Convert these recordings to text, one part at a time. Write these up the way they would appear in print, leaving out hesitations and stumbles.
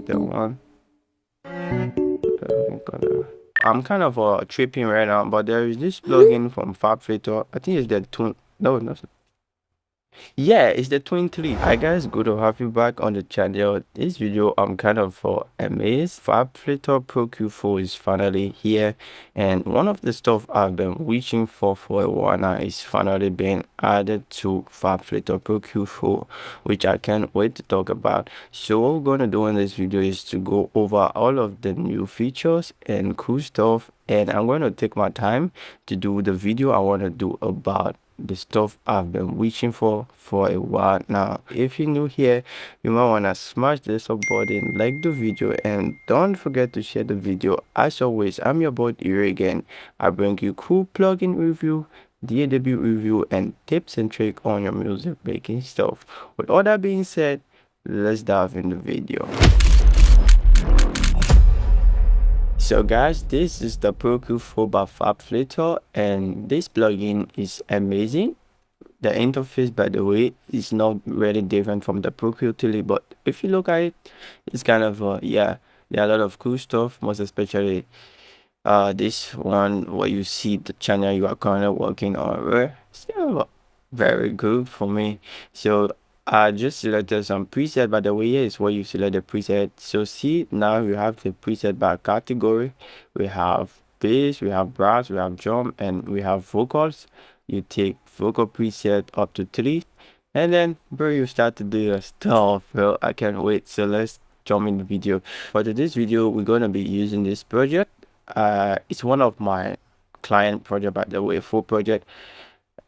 select the one. I'm kind of tripping right now, but there is this plugin from Fabfilter. I think it's the twin. No, no. Yeah, it's the 23. Hi guys, good to have you back on the channel. This video I'm kind of amazed. Fabfilter Pro Q4 is finally here, and one of the stuff I've been wishing for a while now is finally being added to Fabfilter Pro Q4, which I can't wait to talk about. So what we're gonna do in this video is to go over all of the new features and cool stuff, and I'm gonna take my time to do the video I want to do about the stuff I've been wishing for a while now. If you're new here, you might want to smash the sub button, like the video, and don't forget to share the video. As always, I'm your boy here again. I bring you cool plugin review, DAW review, and tips and tricks on your music making stuff. With all that being said, let's dive in the video. So guys, this is the Pro Q4 by Fabfilter, and this plugin is amazing. The interface, by the way, is not really different from the Pro Q3, but if you look at it, it's kind of yeah, there are a lot of cool stuff, most especially this one where you see the channel you are currently working on, right? Still very good for me. So I just selected some preset. By the way, here is where you select the preset. So see, now we have the preset by category. We have bass, we have brass, we have drum, and we have vocals. You take vocal preset up to 3, and then bro, you start to do your stuff, bro. I can't wait. So let's jump in the video. For this video, we're gonna be using this project. It's one of my client project, by the way, full project.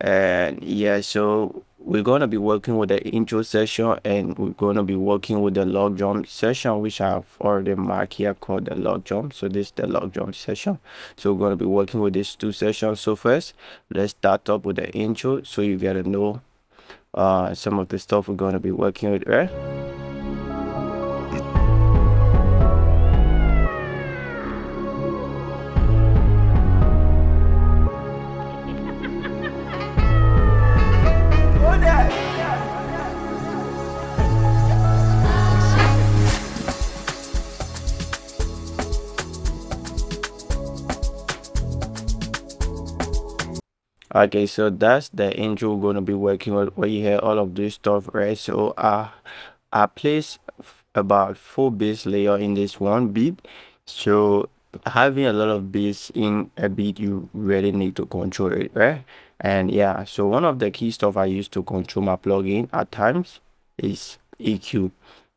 And yeah, so we're gonna be working with the intro session, and we're gonna be working with the log jump session, which I've already marked here, called the log jump. So this is the log jump session. So we're gonna be working with these two sessions. So first, let's start up with the intro, so you gotta know some of the stuff we're gonna be working with, right? Okay, so that's the intro we're gonna be working with, where you hear all of this stuff, right? So I place about 4 bass layer in this one beat. So having a lot of bass in a beat, you really need to control it, right? And yeah, so one of the key stuff I use to control my plugin at times is EQ,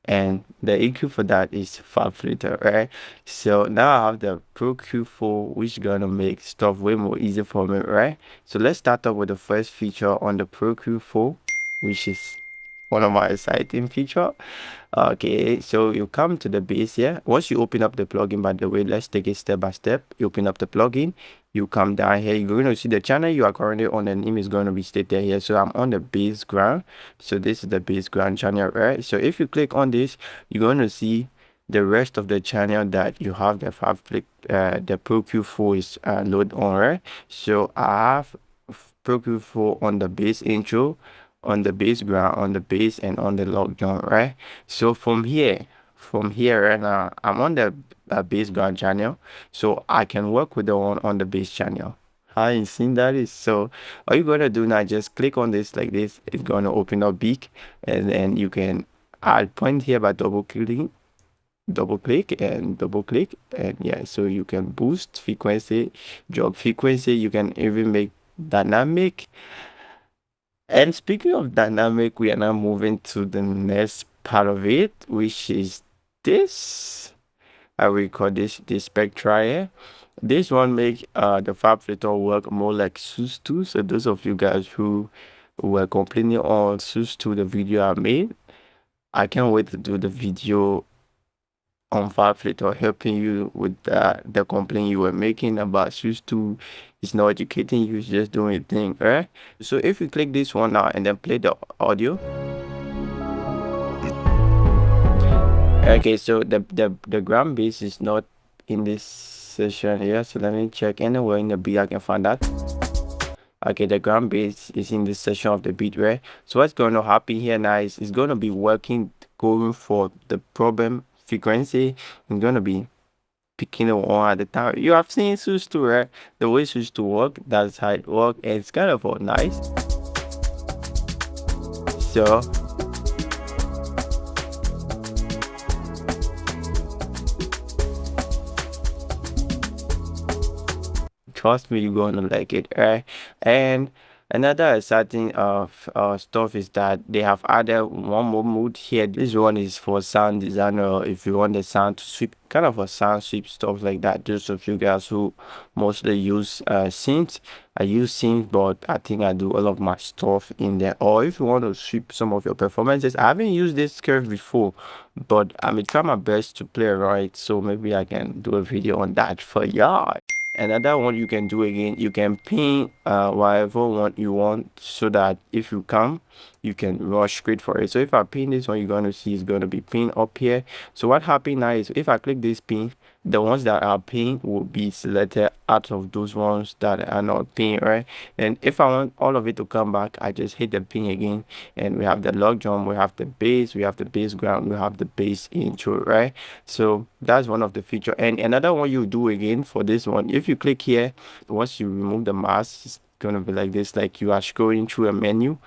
and the EQ for that is Fabfilter, right? So now I have the Pro Q4, which gonna make stuff way more easy for me, right? So let's start up with the first feature on the Pro Q4, which is one of my exciting feature. Okay, so you come to the base here. Once you open up the plugin, by the way, let's take it step by step. You open up the plugin, you come down here, you're going to see the channel you are currently on. The name is going to be stated here. So I'm on the bass ground. So this is the bass ground channel, right? So if you click on this, you're going to see the rest of the channel that you have the the Pro Q4 is load on, right? So I have Pro Q4 on the bass intro, on the bass ground, on the bass, and on the log jump, right? So from here right now, I'm on the bass ground channel, so I can work with the one on the bass channel. How you seen that is? So all you're gonna do now, just click on this like this. It's gonna open up big, and then you can add point here by double click, and yeah, so you can boost frequency, drop frequency. You can even make dynamic. And speaking of dynamic, we are now moving to the next part of it, which is this. I will call this spectra here. This one make the Fabfilter work more like SUS2. So those of you guys who were complaining on SUS2, the video I made, I can't wait to do the video on Fabfilter, helping you with the complaint you were making about SUS2. It's not educating you, it's just doing a thing, right? So if you click this one now and then play the audio. Okay, so the ground bass is not in this session here, so let me check anywhere in the beat I can find that. Okay, the ground bass is in this section of the beat, right? So what's going to happen here now is it's going to be working, going for the problem frequency, I'm gonna be picking the one at the time. You have seen switch to, right? The way switch to work, that's how it work, and it's kind of nice. So trust me, you're gonna like it, right? And another exciting stuff is that they have added one more mode here. This one is for sound designer. If you want the sound to sweep, kind of a sound sweep stuff like that. Those of you guys who mostly use synths, I use synths, but I think I do all of my stuff in there. Or if you want to sweep some of your performances, I haven't used this curve before, but I may try my best to play around it. So maybe I can do a video on that for y'all. Another one you can do again, you can pin whatever one you want, so that if you come, you can rush straight for it. So if I pin this one, you're going to see it's going to be pinned up here. So what happened now is if I click this pin, the ones that are pinned will be selected out of those ones that are not pinned, right? And if I want all of it to come back, I just hit the pin again, and we have the log jump, we have the bass, we have the bass ground, we have the bass intro, right? So that's one of the feature. And another one you do again for this one, if you click here, once you remove the mask, it's gonna be like this, like you are scrolling through a menu,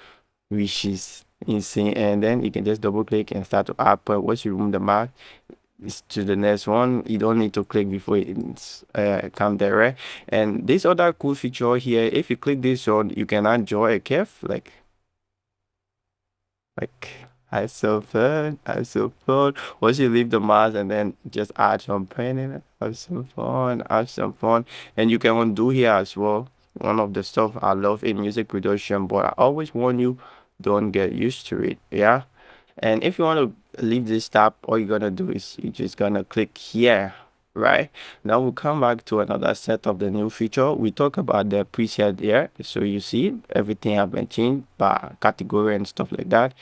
which is insane. And then you can just double click and start to add, but once you remove the mask, it's to the next one. You don't need to click before it's come there, right? And this other cool feature here, if you click this one, you can enjoy a curve, like I so fun, I so fun. Once you leave the mask and then just add some paint in it, have some fun, have some fun. And you can undo here as well. One of the stuff I love in music production, but I always warn you, don't get used to it. Yeah. And if you want to leave this tab, all you're gonna do is you're just gonna click here, right? Now we'll come back to another set of the new feature. We talk about the preset here. So you see everything have been changed by category and stuff like that.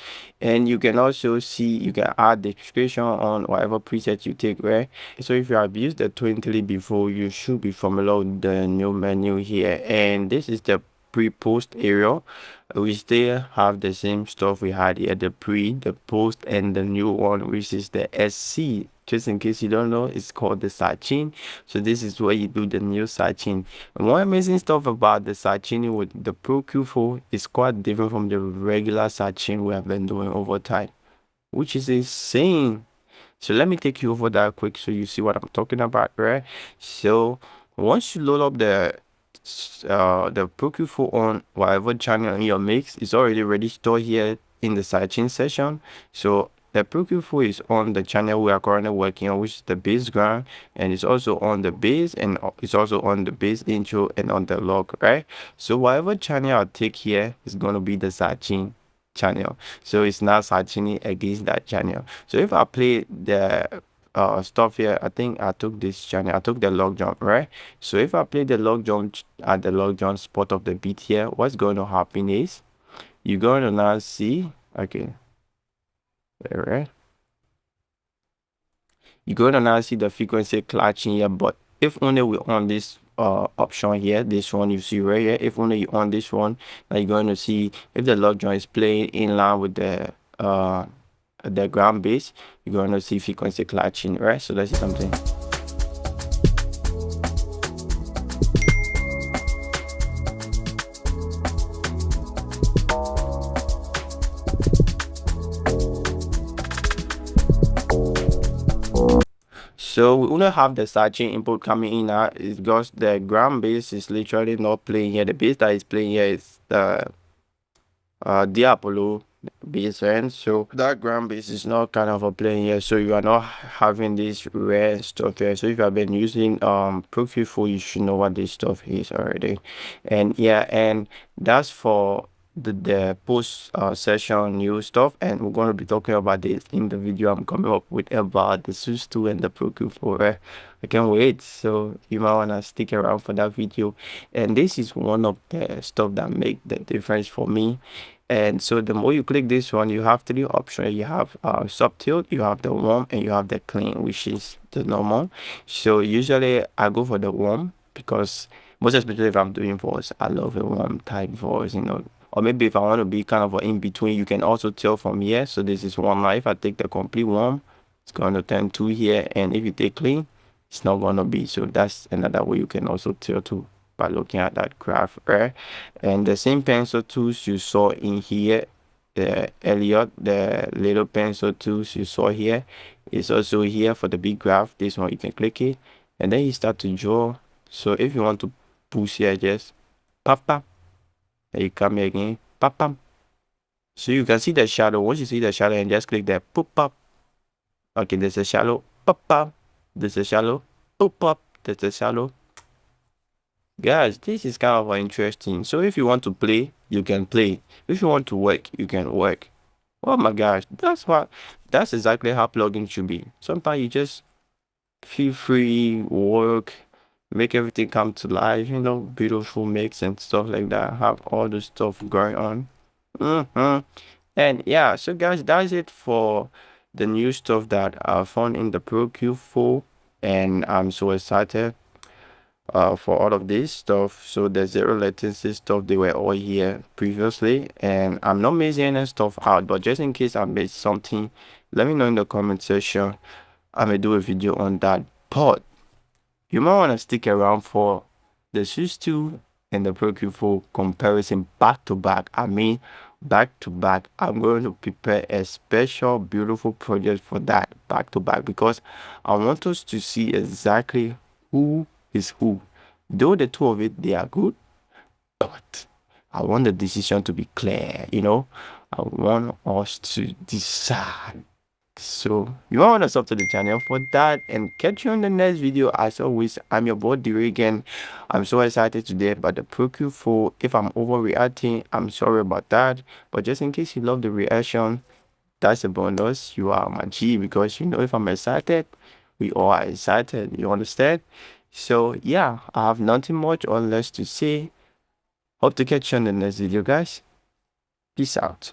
And you can also see you can add the description on whatever preset you take, right? So if you have used the 20 before, you should be familiar with the new menu here. And this is the pre-post area. We still have the same stuff we had here, the pre, the post, and the new one, which is the SC. Just in case you don't know, it's called the sidechain. So this is where you do the new sidechain. And one amazing stuff about the sidechain with the Pro Q4 is quite different from the regular sidechain we have been doing over time, which is insane. So let me take you over that quick so you see what I'm talking about, right? So once you load up the Pro Q4 on whatever channel in your mix, is already ready stored here in the sidechain session. So the Pro Q4 is on the channel we are currently working on, which is the bass ground, and it's also on the bass, and it's also on the bass intro and on the log, right? So whatever channel I take here is going to be the sidechain channel. So it's not searching against that channel. So if I play the stuff here, I think I took this channel, I took the log jump, right? So if I play the log jump at the log jump spot of the beat here, what's going to happen is you're going to now see, okay, all right, you're going to now see the frequency clutching here. But if only we on this option here, this one you see right here, if only you on this one, now you're going to see if the log joint is playing in line with the ground bass, you're going to see frequency clutching, right? So that's something. So we only have the sidechain input coming in now. It's because the ground bass is literally not playing here. The bass that is playing here is the Diapolo bass end. So that ground bass is not kind of a playing here. So you are not having this rare stuff here. So if you have been using Pro Q4, you should know what this stuff is already. And yeah, and that's for the post session new stuff, and we're going to be talking about this in the video I'm coming up with about the SUS 2 and the Pro Q4. I can't wait, so you might want to stick around for that video. And this is one of the stuff that make the difference for me. And so the more you click this one, you have three options. You have subtilt, you have the warm, and you have the clean, which is the normal. So usually I go for the warm because most especially if I'm doing voice, I love a warm type voice, you know. Or maybe if I want to be kind of in between, you can also tell from here. So this is one line. If I take the complete warm, it's gonna turn 2 here, and if you take clean, it's not gonna be. So that's another way you can also tell too, by looking at that graph, right? And the same pencil tools you saw in here, the Elliot, the little pencil tools you saw here, is also here for the big graph. This one you can click it, and then you start to draw. So if you want to push here, just pop pop, and you come here again, pop pop. So you can see the shadow. Once you see the shadow, and just click that pop pop. Okay, there's a shallow pop pop. There's a shallow pop pop. There's a shallow. Guys, this is kind of interesting. So if you want to play, you can play. If you want to work, you can work. Oh my gosh, that's exactly how plugin should be. Sometimes you just feel free, work, make everything come to life, beautiful mix and stuff like that. Have all the stuff going on. And yeah, so guys, that's it for the new stuff that I found in the Pro Q4, and I'm so excited for all of this stuff. So the zero latency stuff, they were all here previously, and I'm not missing any stuff out, but just in case I missed something, let me know in the comment section. I may do a video on that. But you might want to stick around for the Swiss 2 and the Pro Q4 comparison back to back. I mean, back to back. I'm going to prepare a special, beautiful project for that back to back, because I want us to see exactly who is who. Though the two of it, they are good, but I want the decision to be clear. I want us to decide. So you want to sub to the channel for that, and catch you on the next video. As always, I'm your boy Diri again. I'm so excited today about the Pro Q4. If I'm overreacting, I'm sorry about that, but just in case you love the reaction, that's a bonus. You are my G, because if I'm excited, we all are excited, you understand? So yeah, I have nothing much or less to say. Hope to catch you on the next video, guys. Peace out.